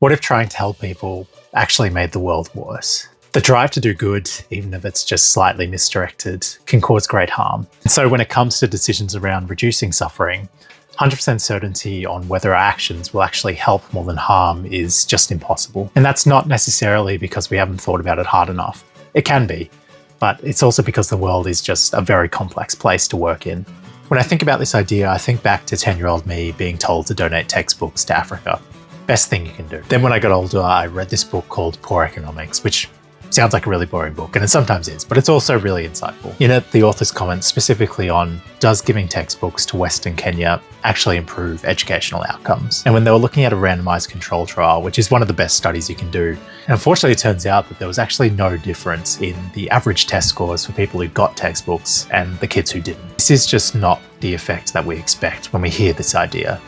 What if trying to help people actually made the world worse? The drive to do good, even if it's just slightly misdirected, can cause great harm. And so when it comes to decisions around reducing suffering, 100% certainty on whether our actions will actually help more than harm is just impossible. And that's not necessarily because we haven't thought about it hard enough. It can be, but it's also because the world is just a very complex place to work in. When I think about this idea, I think back to 10-year-old me being told to donate textbooks to Africa. Best thing you can do. Then when I got older, I read this book called Poor Economics, which sounds like a really boring book, and it sometimes is, but it's also really insightful. In it, the authors comment specifically on, does giving textbooks to Western Kenya actually improve educational outcomes? And when they were looking at a randomized control trial, which is one of the best studies you can do, and unfortunately it turns out that there was actually no difference in the average test scores for people who got textbooks and the kids who didn't. This is just not the effect that we expect when we hear this idea.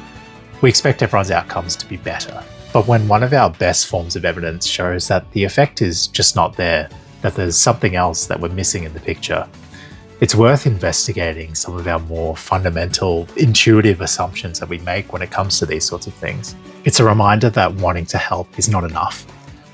We expect everyone's outcomes to be better. But when one of our best forms of evidence shows that the effect is just not there, that there's something else that we're missing in the picture, it's worth investigating some of our more fundamental, intuitive assumptions that we make when it comes to these sorts of things. It's a reminder that wanting to help is not enough.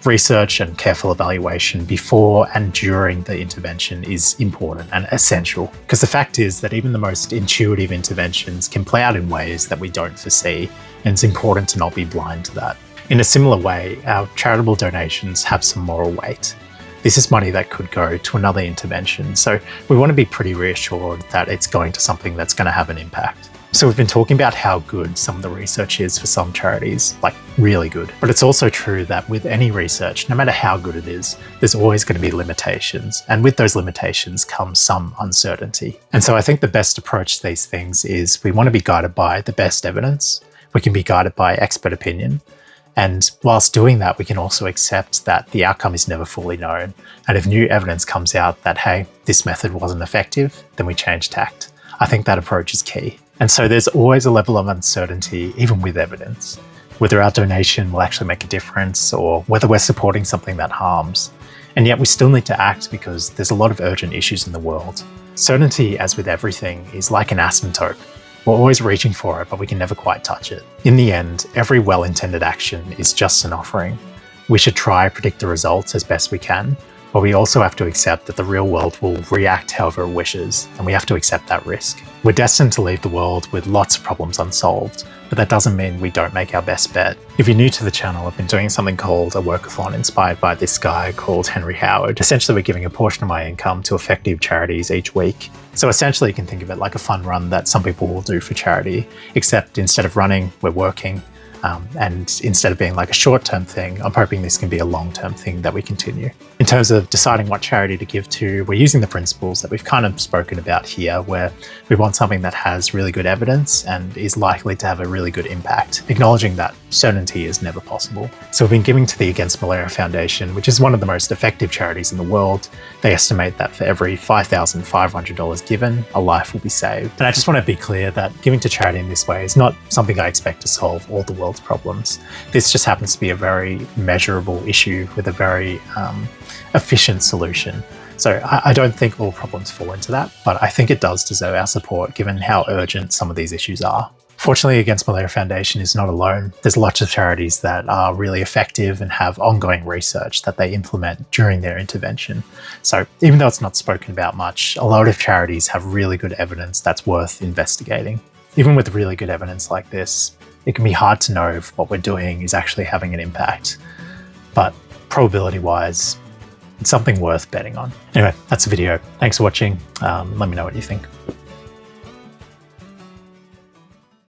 Research and careful evaluation before and during the intervention is important and essential, because the fact is that even the most intuitive interventions can play out in ways that we don't foresee, and it's important to not be blind to that. In a similar way, our charitable donations have some moral weight. This is money that could go to another intervention, so we want to be pretty reassured that it's going to something that's going to have an impact. So we've been talking about how good some of the research is for some charities, like really good. But it's also true that with any research, no matter how good it is, there's always going to be limitations. And with those limitations comes some uncertainty. And so I think the best approach to these things is we want to be guided by the best evidence. We can be guided by expert opinion. And whilst doing that, we can also accept that the outcome is never fully known. And if new evidence comes out that, hey, this method wasn't effective, then we change tact. I think that approach is key. And so there's always a level of uncertainty, even with evidence, whether our donation will actually make a difference or whether we're supporting something that harms. And yet we still need to act because there's a lot of urgent issues in the world. Certainty, as with everything, is like an asymptote. We're always reaching for it, but we can never quite touch it. In the end, every well-intended action is just an offering. We should try to predict the results as best we can, but we also have to accept that the real world will react however it wishes, and we have to accept that risk. We're destined to leave the world with lots of problems unsolved, but that doesn't mean we don't make our best bet. If you're new to the channel, I've been doing something called a workathon inspired by this guy called Henry Howard. Essentially, we're giving a portion of my income to effective charities each week. So essentially, you can think of it like a fun run that some people will do for charity, except instead of running, we're working. And instead of being like a short-term thing, I'm hoping this can be a long-term thing that we continue. In terms of deciding what charity to give to, we're using the principles that we've kind of spoken about here, where we want something that has really good evidence and is likely to have a really good impact, acknowledging that certainty is never possible. So we've been giving to the Against Malaria Foundation, which is one of the most effective charities in the world. They estimate that for every $5,500 given, a life will be saved. And I just want to be clear that giving to charity in this way is not something I expect to solve all the world's problems. This just happens to be a very measurable issue with a very efficient solution. So I don't think all problems fall into that, but I think it does deserve our support given how urgent some of these issues are. Fortunately, Against Malaria Foundation is not alone. There's lots of charities that are really effective and have ongoing research that they implement during their intervention. So even though it's not spoken about much, a lot of charities have really good evidence that's worth investigating. Even with really good evidence like this, it can be hard to know if what we're doing is actually having an impact. But probability-wise, it's something worth betting on. Anyway, that's the video. Thanks for watching. Let me know what you think.